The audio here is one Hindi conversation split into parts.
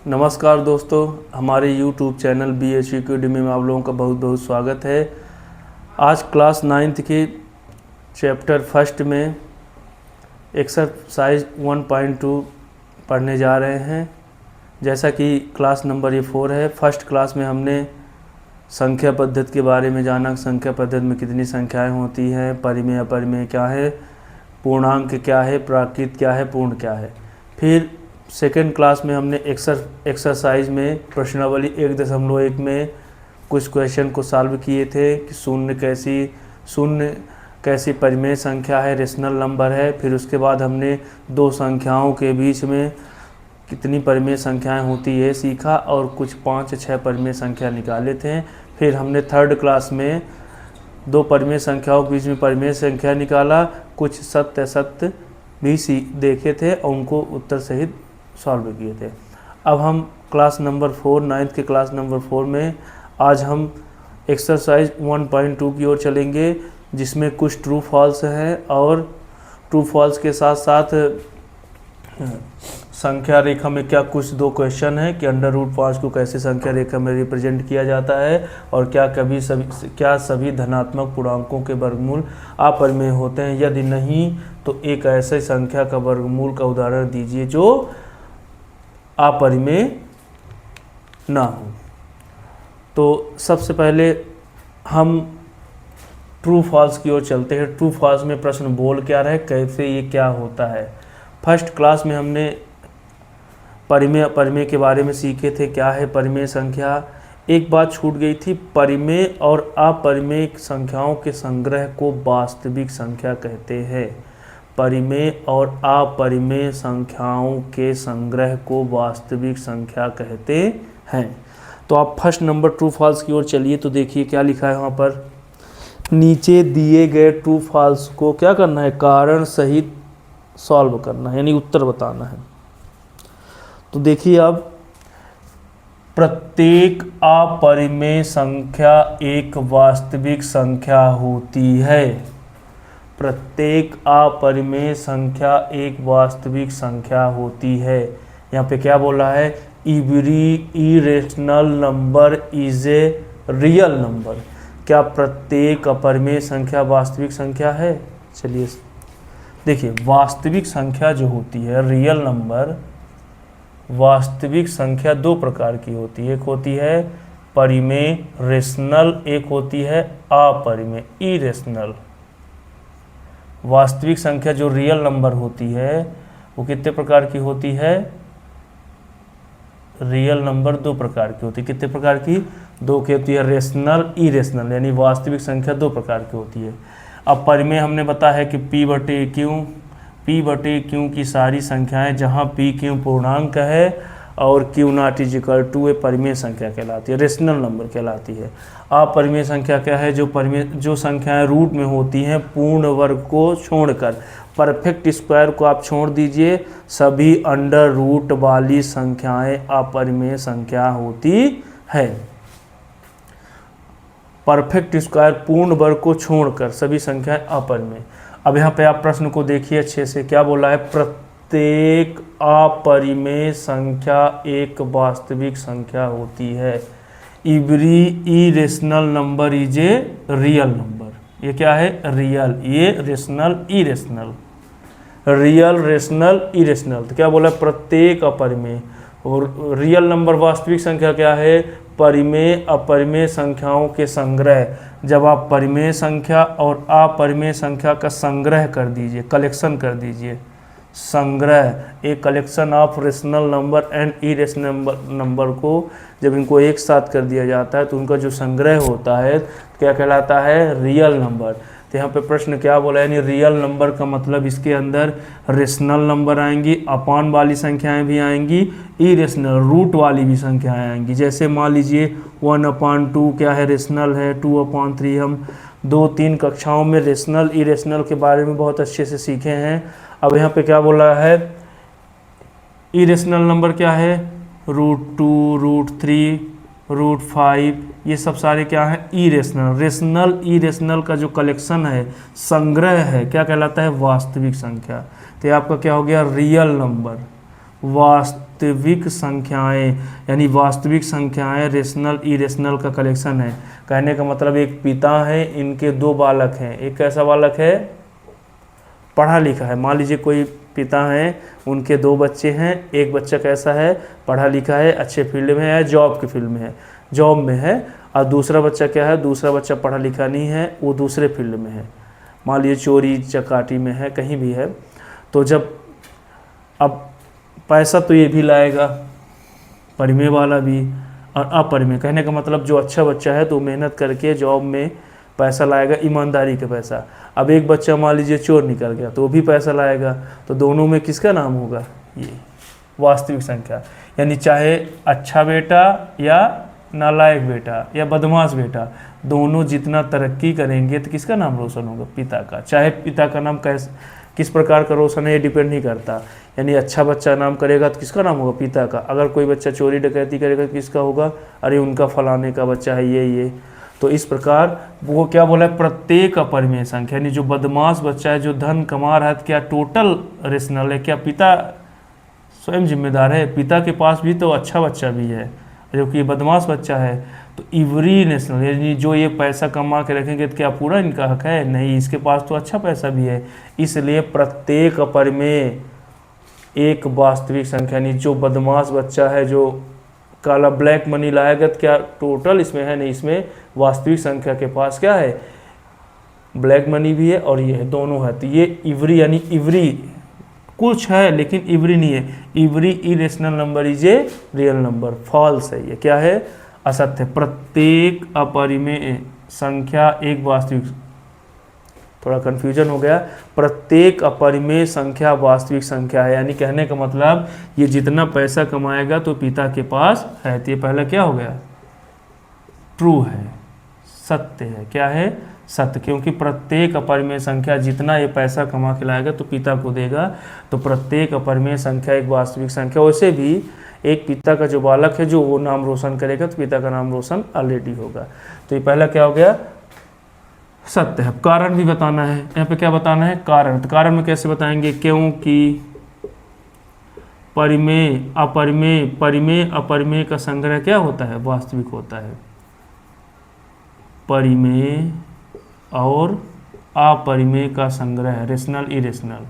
नमस्कार दोस्तों, हमारे YouTube चैनल BHU एकेडमी में आप लोगों का बहुत बहुत स्वागत है। आज क्लास 9th के चैप्टर फर्स्ट में एक्सरसाइज 1.2 पढ़ने जा रहे हैं। जैसा कि क्लास नंबर ये 4 है। फर्स्ट क्लास में हमने संख्या पद्धति के बारे में जाना। संख्या पद्धति में कितनी संख्याएं होती हैं, परिमेय अपरिमेय क्या है, पूर्णांक क्या है, प्राकृत क्या है, पूर्ण क्या है। फिर सेकेंड क्लास में हमने एक्सरसाइज में प्रश्नावली 1.1 में कुछ क्वेश्चन को सॉल्व किए थे कि शून्य कैसी परिमेय संख्या है, रेशनल नंबर है। फिर उसके बाद हमने दो संख्याओं के बीच में कितनी परिमेय संख्याएं होती है सीखा और कुछ 5-6 परिमेय संख्या निकाले थे। फिर हमने थर्ड क्लास में दो परिमेय संख्याओं के बीच में परिमेय संख्या निकाला, कुछ सत्य असत्य भी देखे थे और उनको उत्तर सहित सॉल्व किए थे। अब हम क्लास नंबर 4 9th के क्लास नंबर 4 में आज हम एक्सरसाइज 1.2 की ओर चलेंगे, जिसमें कुछ ट्रू फॉल्स हैं और ट्रू फॉल्स के साथ साथ संख्या रेखा में क्या कुछ दो क्वेश्चन है कि √5 को कैसे संख्या रेखा में रिप्रेजेंट किया जाता है और क्या सभी धनात्मक पूर्णांकों के वर्गमूल अपरिमेय होते हैं। यदि नहीं तो एक ऐसे संख्या का वर्गमूल का उदाहरण दीजिए जो अपरिमेय ना हो। तो सबसे पहले हम ट्रू फॉल्स की ओर चलते हैं। ट्रू फॉल्स में प्रश्न बोल क्या रहे, कैसे ये क्या होता है। फर्स्ट क्लास में हमने परिमेय अपरिमेय के बारे में सीखे थे। क्या है परिमेय संख्या। एक बात छूट गई थी, परिमेय और अपरिमेय संख्याओं के संग्रह को वास्तविक संख्या कहते हैं। परिमेय और अपरिमेय संख्याओं के संग्रह को वास्तविक संख्या कहते हैं। तो आप फर्स्ट नंबर ट्रू फॉल्स की ओर चलिए। तो देखिए क्या लिखा है वहाँ पर। नीचे दिए गए ट्रू फॉल्स को क्या करना है, कारण सहित सॉल्व करना है, यानी उत्तर बताना है। तो देखिए अब, प्रत्येक अपरिमेय संख्या एक वास्तविक संख्या होती है। प्रत्येक अपरिमेय संख्या एक वास्तविक संख्या होती है। यहाँ पे क्या बोला है, every irrational number is a real number. क्या प्रत्येक अपरिमेय संख्या वास्तविक संख्या है। चलिए देखिए, वास्तविक संख्या जो होती है, रियल नंबर, वास्तविक संख्या दो प्रकार की होती है। एक होती है परिमेय रेशनल, एक होती है अपरिमेय इरेशनल। वास्तविक संख्या जो रियल नंबर होती है वो कितने प्रकार की होती है, रियल नंबर दो प्रकार की होती है। कितने प्रकार की, दो की होती है, रेशनल इरेशनल, यानी वास्तविक संख्या दो प्रकार की होती है। अब परिमेय हमने बताया है कि P/Q की सारी संख्याएं जहां P/Q पूर्णांक है और Q₀ परिमेय संख्या कहलाती है, रेशनल नंबर कहलाती है। अपरिमेय संख्या क्या है, जो संख्याएं रूट में होती हैं पूर्ण वर्ग को छोड़कर। परफेक्ट स्क्वायर को आप छोड़ दीजिए, सभी अंडर रूट वाली संख्याएं अपरिमेय संख्या होती है। परफेक्ट स्क्वायर पूर्ण वर्ग को छोड़कर सभी संख्याएं अपरिमेय। अब यहाँ पे आप प्रश्न को देखिए अच्छे से, क्या बोला है, प्रत्येक अपरिमेय संख्या एक वास्तविक संख्या होती है। Every irrational number is a real number. ये क्या है, रियल, ये rational irrational, real rational irrational. तो क्या बोला, प्रत्येक अपरिमेय। और रियल नंबर वास्तविक संख्या क्या है, परिमेय अपरिमेय संख्याओं के संग्रह। जब आप परिमेय संख्या और अपरिमेय संख्या का संग्रह कर दीजिए, कलेक्शन कर दीजिए, संग्रह, एक collection of rational number and irrational number को जब इनको एक साथ कर दिया जाता है तो उनका जो संग्रह होता है क्या कहलाता है, रियल नंबर। तो यहाँ पे प्रश्न क्या बोला, यानी रियल नंबर का मतलब इसके अंदर रेशनल नंबर आएंगी, अपान वाली संख्याएं भी आएंगी, इरेशनल रूट वाली भी संख्याएं आएंगी। जैसे मान लीजिए 1/2 क्या है, रेशनल है। 2/3 हम 2-3 कक्षाओं में रेशनल इरेशनल के बारे में बहुत अच्छे से सीखे हैं। अब यहाँ पे क्या बोला है, इरेशनल नंबर क्या है, √2, √3, √5, ये सब सारे क्या हैं, इरेशनल। रेशनल इरेशनल का जो कलेक्शन है, संग्रह है, क्या कहलाता है, वास्तविक संख्या। तो ये आपका क्या हो गया, रियल नंबर। वास्तविक संख्याएं, यानी वास्तविक संख्याएं रेशनल इरेशनल का कलेक्शन है। कहने का मतलब एक पिता है, इनके दो बालक हैं। एक कैसा बालक है? पढ़ा लिखा है। मान लीजिए कोई पिता हैं, उनके दो बच्चे हैं। एक बच्चा कैसा है? पढ़ा लिखा है, अच्छे फील्ड में है, जॉब के फील्ड में है, जॉब में है। और दूसरा बच्चा क्या है? दूसरा बच्चा पढ़ा लिखा नहीं है, वो दूसरे फील्ड में है, मान लीजिए चोरी चकाटी में है, कहीं भी है। तो जब अब पैसा तो ये भी लाएगा, परिमेय वाला भी और अपरिमेय। कहने का मतलब जो अच्छा बच्चा है तो मेहनत करके जॉब में पैसा लाएगा, ईमानदारी का पैसा। अब एक बच्चा मान लीजिए चोर निकल गया तो वो भी पैसा लाएगा, तो दोनों में किसका नाम होगा? ये वास्तविक संख्या। यानी चाहे अच्छा बेटा या नालायक बेटा या बदमाश बेटा, दोनों जितना तरक्की करेंगे तो किसका नाम रोशन होगा? पिता का। चाहे पिता का नाम किस प्रकार का रोशन है ये डिपेंड नहीं करता। यानी अच्छा बच्चा नाम करेगा तो किसका नाम होगा? पिता का। अगर कोई बच्चा चोरी डकैती करेगा तो किसका होगा? अरे उनका फलाने का बच्चा है ये। तो इस प्रकार वो क्या बोला है? प्रत्येक अपरिमेय संख्या, यानी जो बदमाश बच्चा है, जो धन कमा रहा है, क्या टोटल रेशनल है? क्या पिता स्वयं जिम्मेदार है? पिता के पास भी तो अच्छा बच्चा भी है, जो कि बदमाश बच्चा है। तो इवरी नेशनल, यानी जो ये पैसा कमा के रखेंगे तो क्या पूरा इनका हक है? नहीं, इसके पास तो अच्छा पैसा भी है। इसलिए प्रत्येक अपरिमेय एक वास्तविक संख्या, यानी जो बदमाश बच्चा है, जो काला ब्लैक मनी लाएगा तो क्या टोटल इसमें है? नहीं, इसमें वास्तविक संख्या के पास क्या है? ब्लैक मनी भी है और ये है, दोनों है। तो ये इवरी, यानी इवरी कुछ है लेकिन इवरी नहीं है। Every irrational number is a real number. False है, ये क्या है? असत्य। प्रत्येक अपरिमेय संख्या एक वास्तविक, थोड़ा कन्फ्यूजन हो गया। प्रत्येक अपरिमेय संख्या वास्तविक संख्या है, यानी कहने का मतलब ये जितना पैसा कमाएगा तो पिता के पास है। तो ये पहला क्या हो गया? ट्रू है, सत्य है। क्या है? सत्य। क्योंकि प्रत्येक अपरिमेय संख्या जितना ये पैसा कमा के लाएगा तो पिता को देगा, तो प्रत्येक अपरिमेय संख्या एक वास्तविक संख्या। वैसे भी एक पिता का जो बालक है जो वो नाम रोशन करेगा तो पिता का नाम रोशन ऑलरेडी होगा। तो ये पहला क्या हो गया? सत्य है। कारण भी बताना है, यहाँ पे क्या बताना है? कारण। तो कारण में कैसे बताएंगे? क्योंकि परिमेय अपरिमेय का संग्रह क्या होता है? वास्तविक होता है। परिमेय और अपरिमेय का संग्रह, रेशनल इरेशनल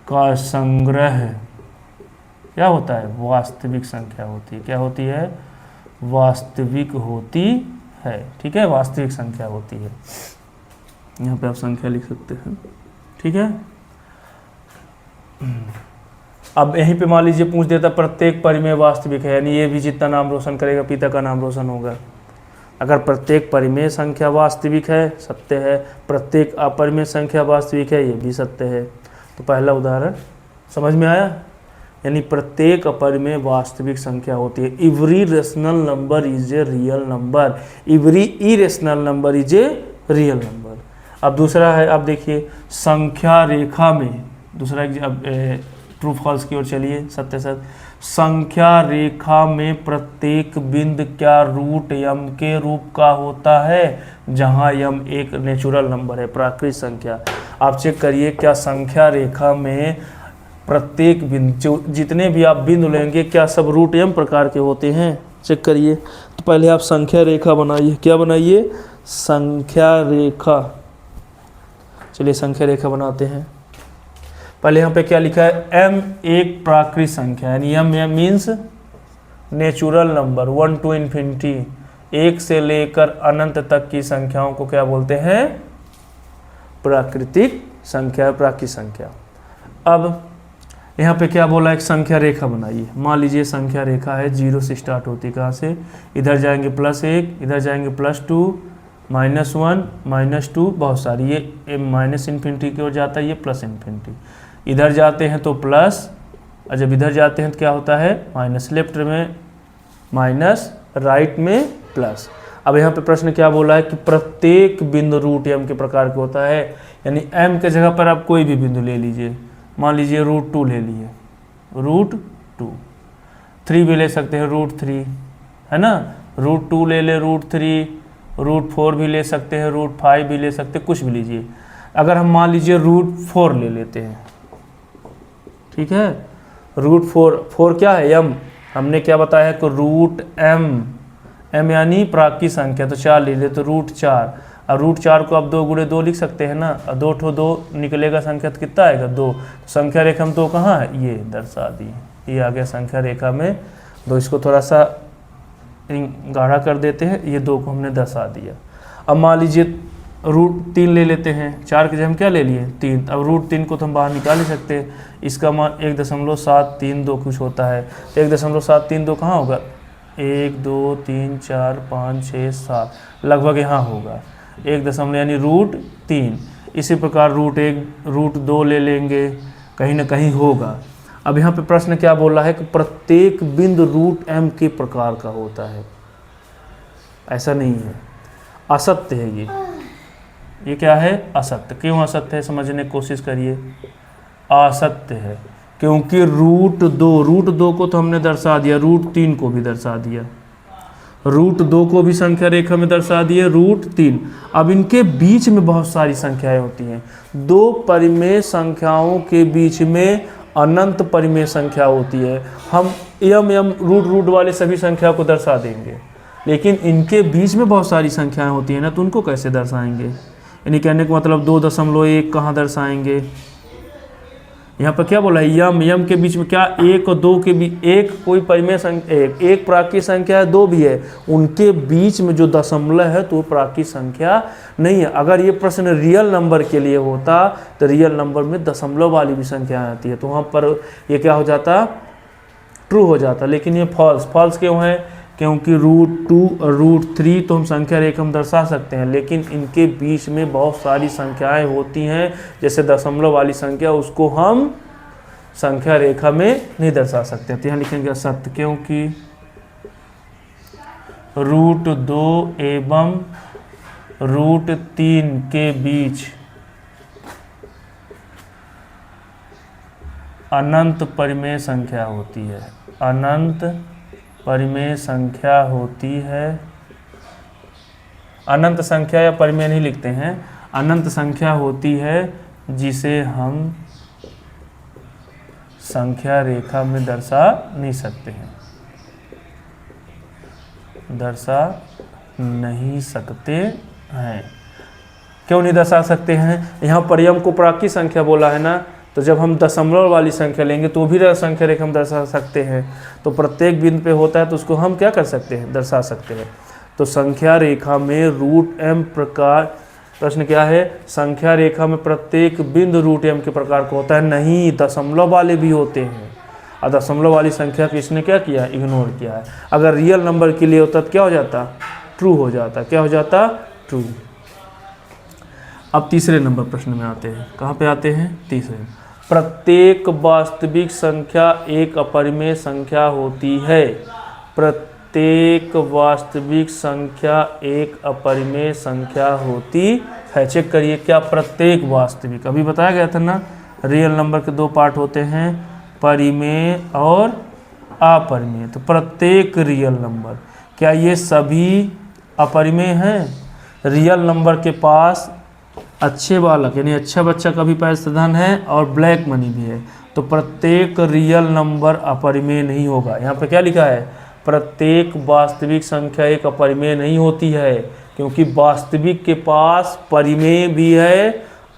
का संग्रह क्या होता है? वास्तविक संख्या होती है। क्या होती है? वास्तविक होती है। ठीक है, वास्तविक संख्या होती है। यहाँ पे आप संख्या लिख सकते हैं। ठीक है, अब यहीं पे मान लीजिए पूछ देता प्रत्येक परिमेय वास्तविक है, यानी ये भी जितना नाम रोशन करेगा पिता का नाम रोशन होगा। अगर प्रत्येक परिमेय संख्या वास्तविक है, सत्य है। प्रत्येक अपरिमेय संख्या वास्तविक है, ये भी सत्य है। तो पहला उदाहरण समझ में आया? यानी प्रत्येक अपरिमेय वास्तविक संख्या होती है। Every rational number is a real number. Every irrational number is a real number. अब दूसरा है, अब देखिए संख्या रेखा में, दूसरा अब ट्रू फॉल्स की ओर चलिए, सत्य सत्य। संख्या रेखा में प्रत्येक बिंदु क्या रूट यम के रूप का होता है, जहां यम एक नेचुरल नंबर है, प्राकृतिक संख्या। आप चेक करिए क्या संख्या रेखा में प्रत्येक बिंदु, जितने भी आप बिंदु लेंगे क्या सब रूट यम प्रकार के होते हैं? चेक करिए। तो पहले आप संख्या रेखा बनाइए। क्या बनाइए? संख्या रेखा। चलिए संख्या रेखा बनाते हैं। पहले यहाँ पे क्या लिखा है? m एक प्राकृतिक संख्या, यानी m means natural number 1 to infinity, एक से लेकर अनंत तक की संख्याओं को क्या बोलते हैं? प्राकृतिक संख्या, प्राकृतिक संख्या। अब यहाँ पे क्या बोला? एक संख्या रेखा बनाइए। मान लीजिए संख्या रेखा है, 0 से स्टार्ट होती है। कहाँ से? इधर जाएंगे +1, इधर जाएंगे +2, -1, -2, बहुत सारी। ये माइनस इन्फिनिटी की ओर जाता है, ये प्लस इन्फिनिटी। इधर जाते हैं तो प्लस, और जब इधर जाते हैं तो क्या होता है? माइनस। लेफ्ट में माइनस, राइट में प्लस। अब यहाँ पे प्रश्न क्या बोला है कि प्रत्येक बिंदु रूट m के प्रकार का होता है, यानी m के जगह पर आप कोई भी बिंदु ले लीजिए। मान लीजिए √2 ले लिए, √2। 3 भी ले सकते हैं, √3, है ना। √2 ले ले, √3, √4 भी ले सकते हैं, √5 भी ले सकते हैं, कुछ भी लीजिए। अगर हम मान लीजिए √4 ले लेते हैं, ठीक है। रूट 4 क्या है, m, हमने क्या बताया है कि रूट m यानी प्राकृत संख्या, तो 4 ले ले तो रूट 4। और रूट 4 को आप 2 गुणे 2 लिख सकते हैं ना, और 2 निकलेगा संख्या तो कितना आएगा 2। संख्या रेखा में 2 कहाँ है, ये दर्शा दी, ये आ गया संख्या रेखा में 2। इसको थोड़ा सा गाढ़ा कर देते हैं, ये 2 को हमने दर्शा दिया। अब मान लीजिए रूट 3 ले लेते हैं, 4 के जगह हम क्या ले लिए 3। अब रूट 3 को तो हम बाहर निकाल ही सकते हैं, इसका मान 1.732 कुछ होता है। तो 1.732 कहाँ होगा, 1 2 3 4 5 6 7 लगभग यहाँ होगा 1 दशमलव यानी रूट 3। इसी प्रकार रूट 1 रूट 2 ले लेंगे, कहीं ना कहीं होगा। अब यहाँ पे प्रश्न क्या बोल रहा है कि प्रत्येक बिंदु रूट m के प्रकार का होता है, ऐसा नहीं है, असत्य है ये क्या है, असत्य। क्यों असत्य है समझने की कोशिश करिए। असत्य है क्योंकि रूट 2 को तो हमने दर्शा दिया, रूट 3 को भी दर्शा दिया, रूट 2 को भी संख्या रेखा में दर्शा दिए, रूट 3। अब इनके बीच में बहुत सारी संख्याएं होती हैं, 2 परिमेय संख्याओं के बीच में अनंत परिमेय संख्या होती है। हम m रूट वाले सभी संख्या को दर्शा देंगे, लेकिन इनके बीच में बहुत सारी संख्याएं होती हैं ना, तो उनको कैसे दर्शाएंगे। यानी कहने का मतलब 2.1 कहाँ दर्शाएंगे, यहाँ पर क्या बोला है, यम के बीच में क्या 1 और 2 के बीच एक कोई परिमेय संख्या, एक प्राकृत संख्या है, 2 भी है, उनके बीच में जो दशमलव है तो वो प्राकृत संख्या नहीं है। अगर ये प्रश्न रियल नंबर के लिए होता तो रियल नंबर में दशमलव वाली भी संख्या आती है, तो वहाँ पर ये क्या हो जाता, ट्रू हो जाता। लेकिन ये फॉल्स क्यों है, क्योंकि रूट 2 और रूट 3 तो हम संख्या रेखा में दर्शा सकते हैं, लेकिन इनके बीच में बहुत सारी संख्याएं होती हैं, जैसे दशमलव वाली संख्या, उसको हम संख्या रेखा में नहीं दर्शा सकते। तो यहाँ लिखेंगे असत्य, क्योंकि रूट 2 एवं रूट 3 के बीच अनंत परिमेय संख्या होती है, अनंत परिमेय संख्या होती है। अनंत संख्या या परिमेय नहीं लिखते हैं, अनंत संख्या होती है जिसे हम संख्या रेखा में दर्शा नहीं सकते हैं, दर्शा नहीं सकते हैं। क्यों नहीं दर्शा सकते हैं, यहाँ पर m को प्राकृत संख्या बोला है ना, तो जब हम दशमलव वाली संख्या लेंगे तो भी संख्या रेखा हम दर्शा सकते हैं। तो प्रत्येक बिंदु पे होता है तो उसको हम क्या कर सकते हैं, दर्शा सकते हैं। तो संख्या रेखा में रूट m प्रकार, प्रश्न क्या है, संख्या रेखा में प्रत्येक बिंदु रूट m के प्रकार का होता है, नहीं दशमलव वाले भी होते हैं। और दशमलव वाली संख्या को इसने क्या किया, इग्नोर किया है। अगर रियल नंबर के लिए होता तो क्या हो जाता, ट्रू हो जाता। क्या हो जाता, ट्रू। अब तीसरे नंबर प्रश्न में आते हैं, कहाँ पे आते हैं, तीसरे। प्रत्येक वास्तविक संख्या एक अपरिमेय संख्या होती है, प्रत्येक वास्तविक संख्या एक अपरिमेय संख्या होती है। चेक करिए, क्या प्रत्येक वास्तविक, अभी बताया गया था ना, रियल नंबर के 2 पार्ट होते हैं, परिमेय और अपरिमेय। तो प्रत्येक रियल नंबर, क्या ये सभी अपरिमेय हैं। रियल नंबर के पास अच्छे बालक यानी अच्छा बच्चा का भी पैसा धन है और ब्लैक मनी भी है, तो प्रत्येक रियल नंबर अपरिमेय नहीं होगा। यहाँ पे क्या लिखा है, प्रत्येक वास्तविक संख्या एक अपरिमेय नहीं होती है, क्योंकि वास्तविक के पास परिमेय भी है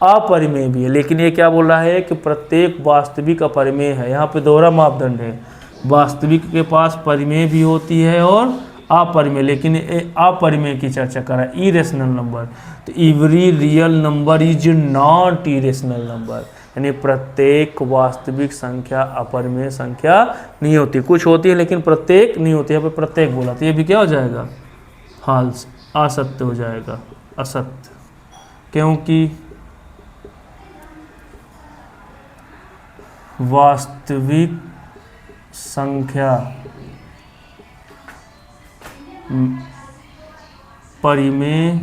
अपरिमेय भी है। लेकिन ये क्या बोल रहा है कि प्रत्येक वास्तविक अपरिमेय है। यहाँ पे दोहरा मापदंड है, वास्तविक के पास परिमेय भी होती है और अपरिमेय, लेकिन अपरिमेय की चर्चा कर रहा है, इरेशनल नंबर। तो every real number is not irrational number, यानी प्रत्येक वास्तविक संख्या अपरिमेय संख्या नहीं होती। कुछ होती है लेकिन प्रत्येक नहीं होती। यहाँ पे प्रत्येक बोला तो ये भी क्या हो जाएगा, फॉल्स, असत्य हो जाएगा, असत्य। क्योंकि वास्तविक संख्या परिमेय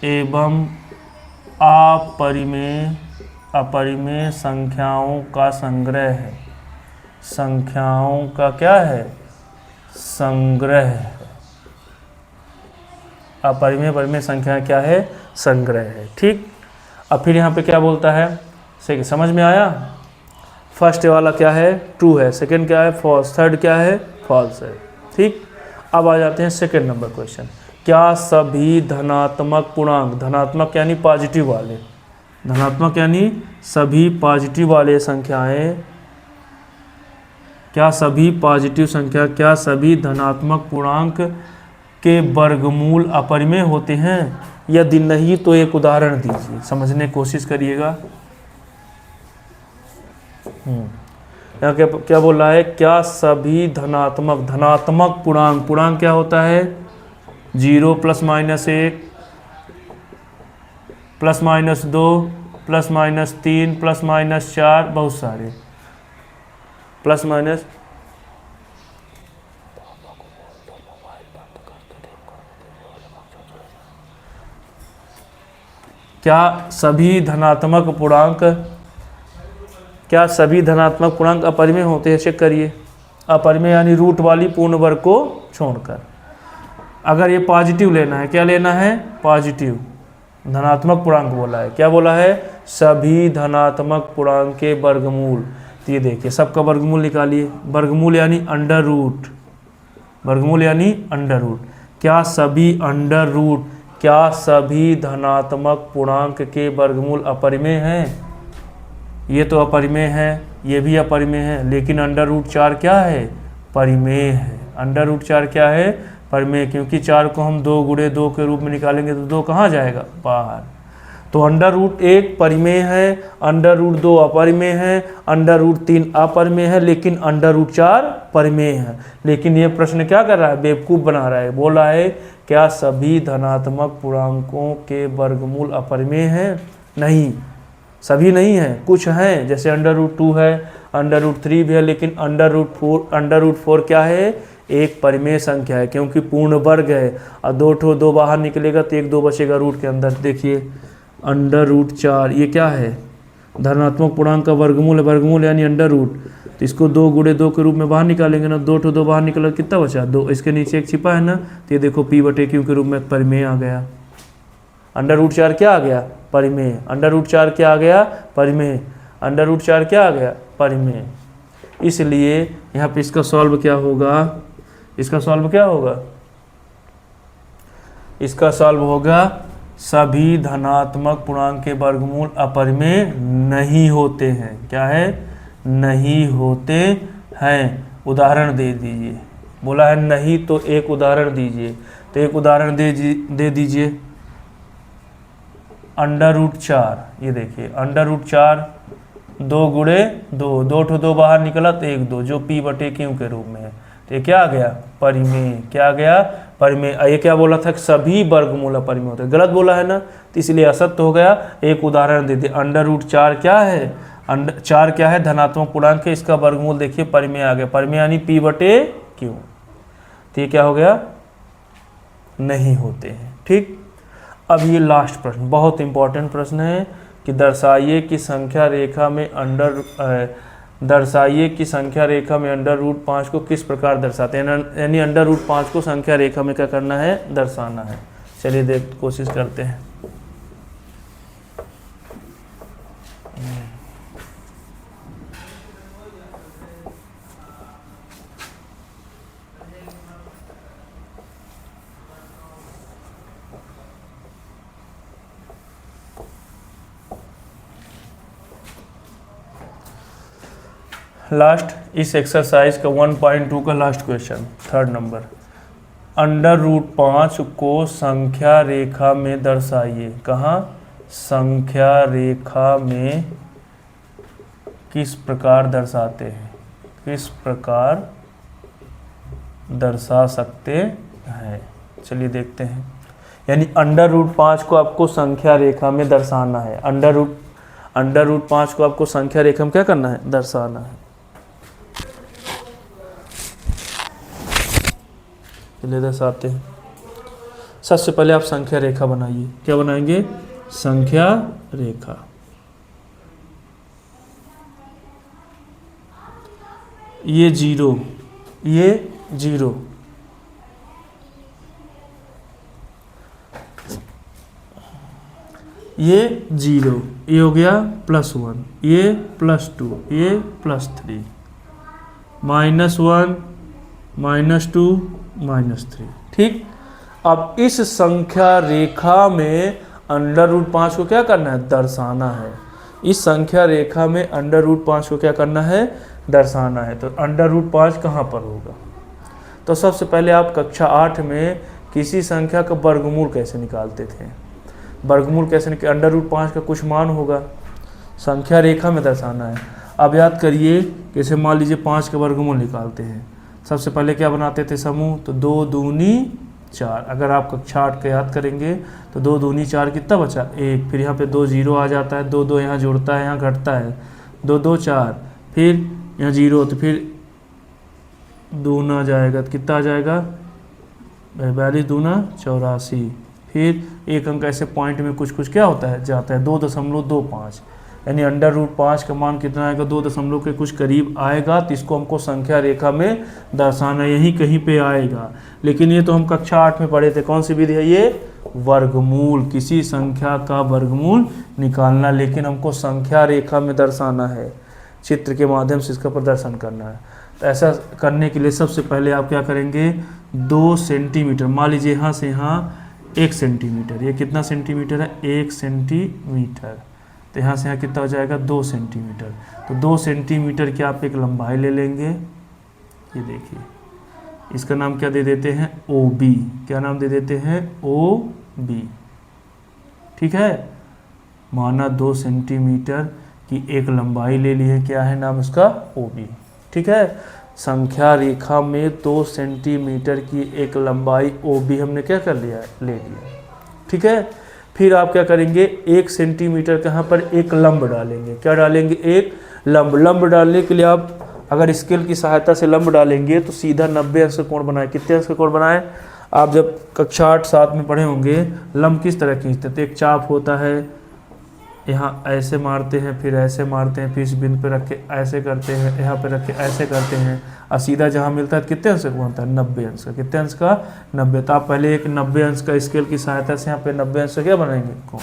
एवं अपरिमेय संख्याओं का संग्रह है। संख्याओं का क्या है, संग्रह है। अपरिमेय परिमेय संख्या क्या है, संग्रह है। ठीक। अब फिर यहाँ पे क्या बोलता है, सही समझ में आया। फर्स्ट वाला क्या है, ट्रू है, सेकंड क्या है, फॉल्स, थर्ड क्या है, फॉल्स है। ठीक, अब आ जाते हैं सेकंड नंबर क्वेश्चन। क्या सभी धनात्मक पूर्णांक, धनात्मक यानी पॉजिटिव वाले, धनात्मक यानी सभी पॉजिटिव वाले संख्याएं, क्या सभी पॉजिटिव संख्या, क्या सभी धनात्मक पूर्णांक के वर्गमूल अपरिमेय होते हैं? यदि नहीं तो एक उदाहरण दीजिए, समझने की कोशिश करिएगा। यहाँ क्या बोल रहा है, क्या सभी धनात्मक, धनात्मक पूर्णांक, पूर्णांक क्या होता है, 0 ± 1 ± 2 ± 3 ± 4, बहुत सारे प्लस माइनस, क्या सभी धनात्मक पूर्णांक, क्या सभी धनात्मक पूर्णांक अपरिमेय होते हैं? चेक करिए, अपरिमेय यानी रूट वाली पूर्ण वर्ग को छोड़कर। अगर ये पॉजिटिव लेना है, क्या लेना है, पॉजिटिव धनात्मक पूर्णांक बोला है, क्या बोला है, सभी धनात्मक पूर्णांक के वर्गमूल। तो ये देखिए सबका वर्गमूल निकालिए, वर्गमूल यानी अंडर रूट, वर्गमूल यानी अंडर रूट। क्या सभी अंडर रूट, क्या सभी धनात्मक पूर्णांक के वर्गमूल अपरिमेय हैं? ये तो अपरिमेय है, ये भी अपरिमेय है, लेकिन अंडर रूट 4 क्या है, परिमेय है। अंडर रूट 4 क्या है, परिमेय, क्योंकि 4 को हम 2 × 2 के रूप में निकालेंगे तो 2 कहाँ जाएगा, बाहर। तो अंडर रूट 1 परिमेय है, अंडर रूट 2 अपरिमेय है, अंडर रूट 3 अपरिमेय है, लेकिन अंडर रूट 4 परिमेय है। लेकिन ये प्रश्न क्या कर रहा है, बेवकूफ़ बना रहा है, बोल रहा है क्या सभी धनात्मक पूर्णांकों के वर्गमूल अपरिमेय हैं? नहीं, सभी नहीं है, कुछ हैं, जैसे अंडर रूट 2 है, अंडर रूट 3 भी है, लेकिन अंडर रूट 4 क्या है, एक परिमेय संख्या है, क्योंकि पूर्ण वर्ग है। और 2 बाहर निकलेगा तो 1 2 बचेगा रूट के अंदर। देखिए अंडर रूट 4 ये क्या है, धनात्मक पूर्णांक का वर्गमूल है, वर्गमूल यानी अंडर रूट। तो इसको 2 × 2 के रूप में बाहर निकालेंगे ना, 2 बाहर निकला, कितना बचा, 2, इसके नीचे एक छिपा है ना, तो ये देखो P/Q के रूप में परिमेय आ गया। अंडर रूट 4 क्या आ गया, परिमेय। अंडर रूट 4 क्या आ गया, परिमेय। अंडर रूट 4 क्या आ गया, परिमेय। इसलिए यहाँ पे इसका सॉल्व क्या होगा, इसका सॉल्व क्या होगा, इसका सॉल्व होगा सभी धनात्मक पूर्णांक के वर्गमूल अपरिमेय नहीं होते हैं। क्या है, नहीं होते हैं। उदाहरण दे दीजिए, बोला है नहीं तो एक उदाहरण दीजिए, तो एक उदाहरण दे दीजिए। अंडर रूट 4, ये देखिए अंडर रूट 4 2 × 2, 2 बाहर निकला तो 1 2, जो P/Q के रूप में है, तो ये क्या आ गया, परिमेय। क्या आ गया, परिमेय। ये क्या बोला था, सभी वर्गमूल अपरिमेय होते हैं, गलत बोला है ना, तो इसलिए असत्य हो गया। एक उदाहरण दे दिए, अंडर रूट 4 क्या है, 4 क्या है, धनात्मक पूर्णांक है, इसका वर्गमूल देखिए परिमेय आ गया, परिमेय यानी P/Q। तो ये क्या हो गया, नहीं होते हैं। ठीक, अब ये लास्ट प्रश्न बहुत इंपॉर्टेंट प्रश्न है कि दर्शाइए कि संख्या रेखा में अंडर रूट 5 को किस प्रकार दर्शाते हैं, यानी अंडर रूट 5 को संख्या रेखा में क्या करना है, दर्शाना है। चलिए कोशिश करते हैं। लास्ट इस एक्सरसाइज का 1.2 का last question, third number. Under root 5 को संख्या रेखा में दर्शाइए। कहाँ, संख्या रेखा में किस प्रकार दर्शाते हैं, किस प्रकार दर्शा सकते हैं। चलिए देखते हैं। यानी अंडर रूट 5 को आपको संख्या रेखा में दर्शाना है। अंडर रूट 5 को आपको संख्या रेखा में क्या करना है, दर्शाना है। चलिए दर्शाते हैं। सबसे पहले आप संख्या रेखा बनाइए। क्या बनाएंगे, संख्या रेखा। ये 0, ये 0, ये 0, ये हो गया +1, ये +2, ये +3, -1, -2, -3। ठीक, अब इस संख्या रेखा में √5 को क्या करना है, दर्शाना है। इस संख्या रेखा में √5 को क्या करना है, दर्शाना है। तो √5 कहाँ पर होगा? तो सबसे पहले आप कक्षा 8 में किसी संख्या का वर्गमूल कैसे निकालते थे? वर्गमूल कैसे √5 का कुछ मान होगा, संख्या रेखा में दर्शाना है। अब याद करिए, जैसे मान लीजिए 5 का वर्गमूल निकालते हैं, सबसे पहले क्या बनाते थे समूह, तो 2 दूनी 4। अगर आप कक्षा 8 का याद करेंगे तो 2 दूनी 4 कितना बचा, 1। फिर यहाँ पे 2 0 आ जाता है, 2 2 यहाँ जुड़ता है, यहाँ घटता है, 2 2 4, फिर यहाँ 0, तो फिर दूना जाएगा तो कितना आ जाएगा, 42 दूना 84। फिर एक अंक ऐसे पॉइंट में कुछ कुछ क्या होता है, जाता है, 2.25, यानी √5 का मान कितना आएगा, 2 के कुछ करीब आएगा। तो इसको हमको संख्या रेखा में दर्शाना, यही कहीं पे आएगा। लेकिन ये तो हम कक्षा 8 में पढ़े थे, कौन सी विधि है ये, वर्गमूल, किसी संख्या का वर्गमूल निकालना। लेकिन हमको संख्या रेखा में दर्शाना है, चित्र के माध्यम से इसका प्रदर्शन करना है। तो ऐसा करने के लिए सबसे पहले आप क्या करेंगे, 2 सेंटीमीटर, मान लीजिए यहाँ से यहाँ 1 सेंटीमीटर, ये कितना सेंटीमीटर है, 1 सेंटीमीटर, तो यहाँ से यहाँ कितना हो जाएगा, 2 सेंटीमीटर। तो 2 सेंटीमीटर की आप एक लंबाई ले लेंगे, ये देखिए, इसका नाम क्या दे देते हैं, OB। क्या नाम दे देते हैं, OB। ठीक है, माना 2 सेंटीमीटर की एक लंबाई ले ली है, क्या है नाम उसका, OB। ठीक है, संख्या रेखा में 2 सेंटीमीटर की एक लंबाई OB हमने क्या कर लिया, ले लिया। ठीक है, फिर आप क्या करेंगे, 1 सेंटीमीटर कहाँ पर एक लंब डालेंगे। क्या डालेंगे, एक लंब। लंब डालने के लिए आप अगर स्केल की सहायता से लंब डालेंगे तो सीधा 90 अंश का कोण बनाए। कितने अंश का कोण बनाए, आप जब कक्षा 8 7 में पढ़े होंगे, लंब किस तरह खींचते थे, एक चाप होता है, यहाँ ऐसे मारते हैं, फिर ऐसे मारते हैं, फिर इस बिंदु पे रख के ऐसे करते हैं, यहाँ पे रख के ऐसे करते हैं, और सीधा जहाँ मिलता है कितने अंश का बनता है, 90 अंश का। कितने अंश का, 90। तो आप पहले एक 90 अंश का स्केल की सहायता से यहाँ पे 90 अंश का क्या बनाएंगे, कौन,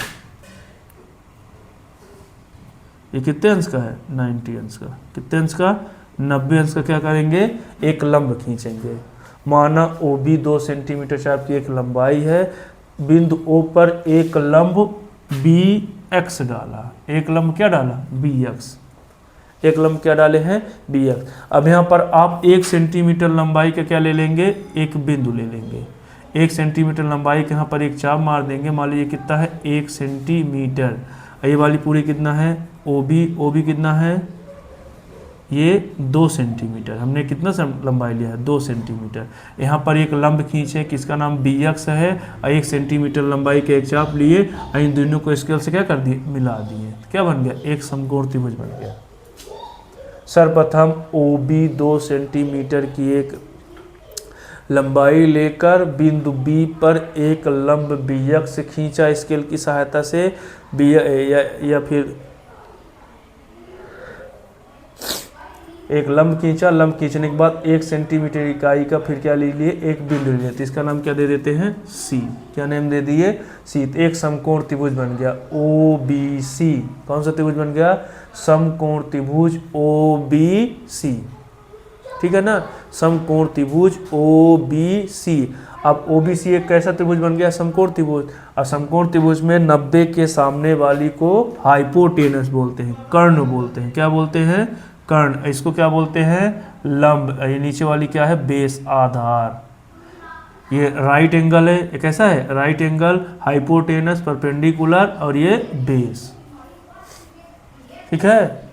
ये कितने अंश का है, 90 अंश का। कितने अंश का, 90 अंश का क्या करेंगे, एक लंब खींचेंगे। माना OB 2 सेंटीमीटर चाप की एक लंबाई है, बिंदु O पर एक लंब BX डाला, एक लंब क्या डाला, BX, एक लंब क्या डाले हैं, BX। अब यहाँ पर आप 1 सेंटीमीटर लंबाई का क्या ले लेंगे, एक बिंदु ले लेंगे। 1 सेंटीमीटर लंबाई के यहाँ पर एक चाप मार देंगे, मान लीजिए कितना है, 1 सेंटीमीटर। ये वाली पूरी कितना है, OB कितना है, ये 2 सेंटीमीटर। हमने कितना लंबाई लिया है, 2 सेंटीमीटर। यहाँ पर एक लंब खींचे, किसका नाम BX है, और 1 सेंटीमीटर लंबाई के एक चाप लिए, और इन दोनों को स्केल से क्या कर दिए, मिला दिए। क्या बन गया, एक समकोण त्रिभुज बन गया। सर्वप्रथम OB 2 सेंटीमीटर की एक लंबाई लेकर बिंदु B पर एक लंब BX खींचा स्केल की सहायता से, या फिर एक लंब खींचा, लंब खींचने के बाद 1 सेंटीमीटर इकाई का फिर क्या ले लिए, एक बिंदु ले लेते, इसका नाम क्या दे देते हैं, C। क्या नाम दे दिए, C। तो एक समकोण त्रिभुज बन गया OBC। कौन सा त्रिभुज बन गया, समकोण त्रिभुज OBC। ठीक है ना, समकोण त्रिभुज OBC। अब OBC एक कैसा त्रिभुज बन गया, समकोण त्रिभुज। और समकोण त्रिभुज में 90 के सामने वाली को हाइपोटेनस बोलते हैं, कर्ण बोलते हैं। क्या बोलते हैं, कर्ण। इसको क्या बोलते हैं, लंब। ये नीचे वाली क्या है, बेस, आधार। ये राइट एंगल है, ये कैसा है, राइट एंगल, हाइपोटेनस, परपेंडिकुलर, और ये बेस। ठीक है,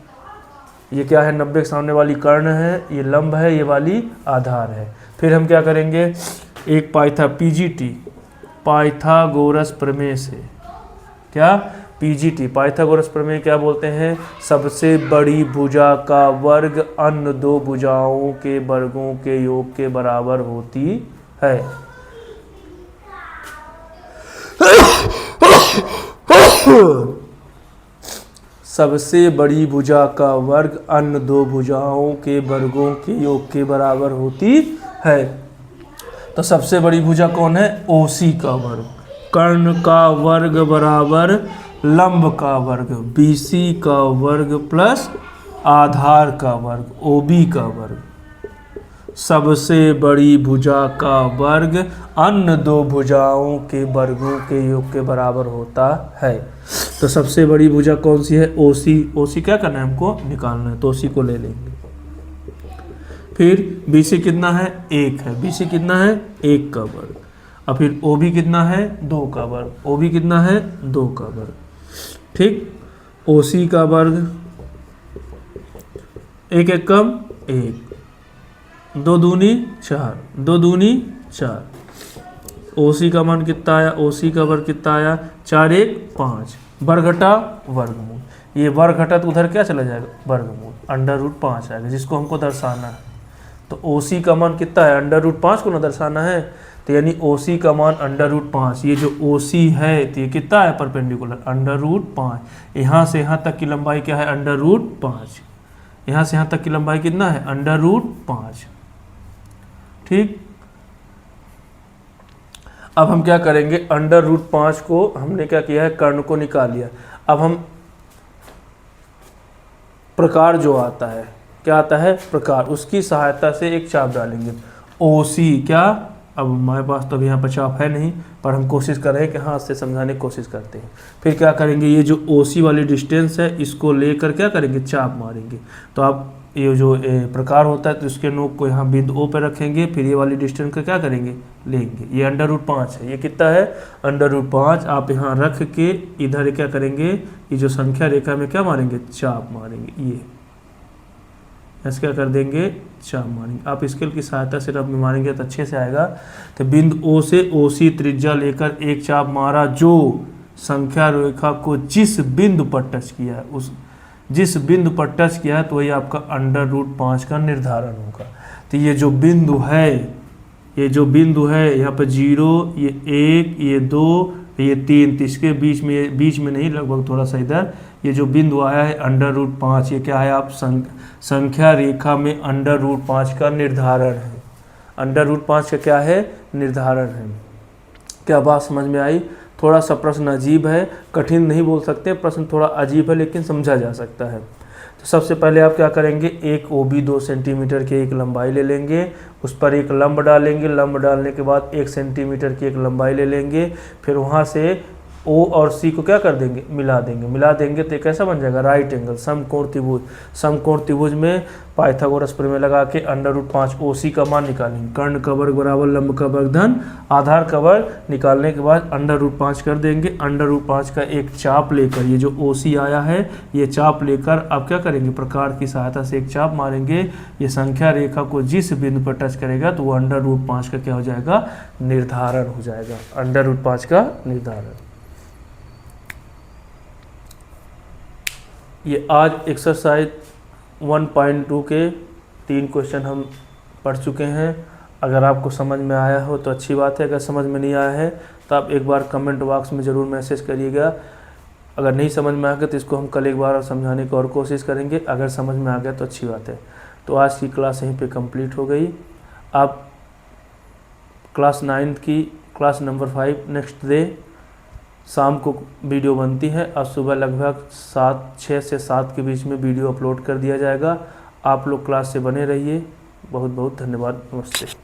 ये क्या है, 90 के सामने वाली कर्ण है, ये लंब है, ये वाली आधार है। फिर हम क्या करेंगे, एक PGT, पाइथागोरस प्रमेय से, क्या, PGT, पाइथागोरस प्रमेय क्या बोलते हैं, सबसे बड़ी भुजा का वर्ग अन्य 2 भुजाओं के वर्गों के योग के बराबर होती है। सबसे बड़ी भुजा का वर्ग अन्य 2 भुजाओं के वर्गों के योग के बराबर होती है। तो सबसे बड़ी भुजा कौन है, OC का वर्ग। कर्ण का वर्ग बराबर लंब का वर्ग BC का वर्ग प्लस आधार का वर्ग OB का वर्ग, सबसे बड़ी भुजा का वर्ग अन्य दो भुजाओं के वर्गों के योग के बराबर होता है। तो सबसे बड़ी भुजा कौन सी है? OC क्या करना है हमको? निकालना है, तो OC को ले लेंगे। फिर BC कितना है? 1 है। BC कितना है? 1 का वर्ग। और फिर OB कितना है? 2 का वर्ग। OB कितना है? 2 का वर्ग। ठीक, OC का वर्ग 1 1 कम 1, 2 दूनी 4, 2 दूनी 4। OC का मान कितना आया? OC का वर्ग कितना आया? 4 1 5, वर्ग घटा वर्गमूल। ये वर्ग घटा तो उधर क्या चला जाएगा? वर्गमूल, √5 आएगा, जिसको हमको दर्शाना है। तो OC का मान कितना है? √5 को ना दर्शाना है, तो यानी OC का मान √5। ये जो OC है तो ये कितना है? परपेंडिकुलर √5। यहाँ से यहाँ तक की लंबाई क्या है? √5। यहाँ से यहाँ तक की लंबाई कितना है? √5। ठीक, अब हम क्या करेंगे? √5 को हमने क्या किया है? कर्ण को निकाल लिया। अब हम प्रकार जो आता है, क्या आता है? प्रकार, उसकी सहायता से एक चाप डालेंगे। OC क्या? अब हमारे पास तो अभी यहाँ पर चाप है नहीं, पर हम कोशिश कर रहे हैं कि हाथ से समझाने की कोशिश करते हैं। फिर क्या करेंगे? ये जो OC वाली डिस्टेंस है इसको लेकर क्या करेंगे? चाप मारेंगे। तो आप ये जो प्रकार होता है तो इसके नोक को यहाँ बिंदु O पर रखेंगे, फिर ये वाली डिस्टेंस का क्या करेंगे? लेंगे। ये √5 है। ये कितना है? √5। आप यहाँ रख के इधर क्या करेंगे? ये जो संख्या रेखा में क्या मारेंगे? चाप मारेंगे। ये ऐसे क्या कर देंगे? चाप मारेंगे। आप स्केल की सहायता से रब में मारेंगे तो अच्छे से आएगा। तो बिंदु O से OC त्रिज्या लेकर एक चाप मारा, जो संख्या रेखा को जिस बिंदु पर टच किया है, उस जिस बिंदु पर टच किया है तो वही आपका √5 का निर्धारण होगा। तो ये जो बिंदु है, ये जो बिंदु है यहाँ पर 0, ये 1, ये 2, ये 3, तो इसके बीच में नहीं, लगभग थोड़ा सा इधर ये जो बिंदु आया है √5, ये क्या है? आप संख्या रेखा में √5 का निर्धारण है। √5 का क्या है? निर्धारण है। क्या बात समझ में आई? थोड़ा सा प्रश्न अजीब है, कठिन नहीं बोल सकते, प्रश्न थोड़ा अजीब है लेकिन समझा जा सकता है। तो सबसे पहले आप क्या करेंगे? एक OB 2 सेंटीमीटर की एक लंबाई ले लेंगे, उस पर एक लंब डालेंगे। लंब डालने के बाद 1 सेंटीमीटर की एक लंबाई ले लेंगे, फिर वहाँ से O और C को क्या कर देंगे? मिला देंगे। मिला देंगे तो कैसा बन जाएगा? राइट एंगल समकोण त्रिभुज। समकोण त्रिभुज में पाइथागोरस प्रमेय लगा के √5 OC का मान निकालेंगे। कर्ण का वर्ग बराबर लंब का वर्ग धन आधार का वर्ग, निकालने के बाद √5 कर देंगे। √5 का एक चाप लेकर, ये जो OC आया है ये चाप लेकर आप क्या करेंगे? प्रकार की सहायता से एक चाप मारेंगे। ये संख्या रेखा को जिस बिंदु पर टच करेगा तो वो √5 का क्या हो जाएगा? निर्धारण हो जाएगा। √5 का निर्धारण। ये आज एक्सरसाइज 1.2 के 3 क्वेश्चन हम पढ़ चुके हैं। अगर आपको समझ में आया हो तो अच्छी बात है, अगर समझ में नहीं आया है तो आप एक बार कमेंट बॉक्स में ज़रूर मैसेज करिएगा। अगर नहीं समझ में आ गया तो इसको हम कल एक बार और समझाने की और कोशिश करेंगे। अगर समझ में आ गया तो अच्छी बात है। तो आज की क्लास यहीं पे कंप्लीट हो गई। आप क्लास 9 की क्लास नंबर 5 नेक्स्ट डे शाम को वीडियो बनती है और सुबह लगभग 6 से 7 के बीच में वीडियो अपलोड कर दिया जाएगा। आप लोग क्लास से बने रहिए। बहुत बहुत धन्यवाद। नमस्ते।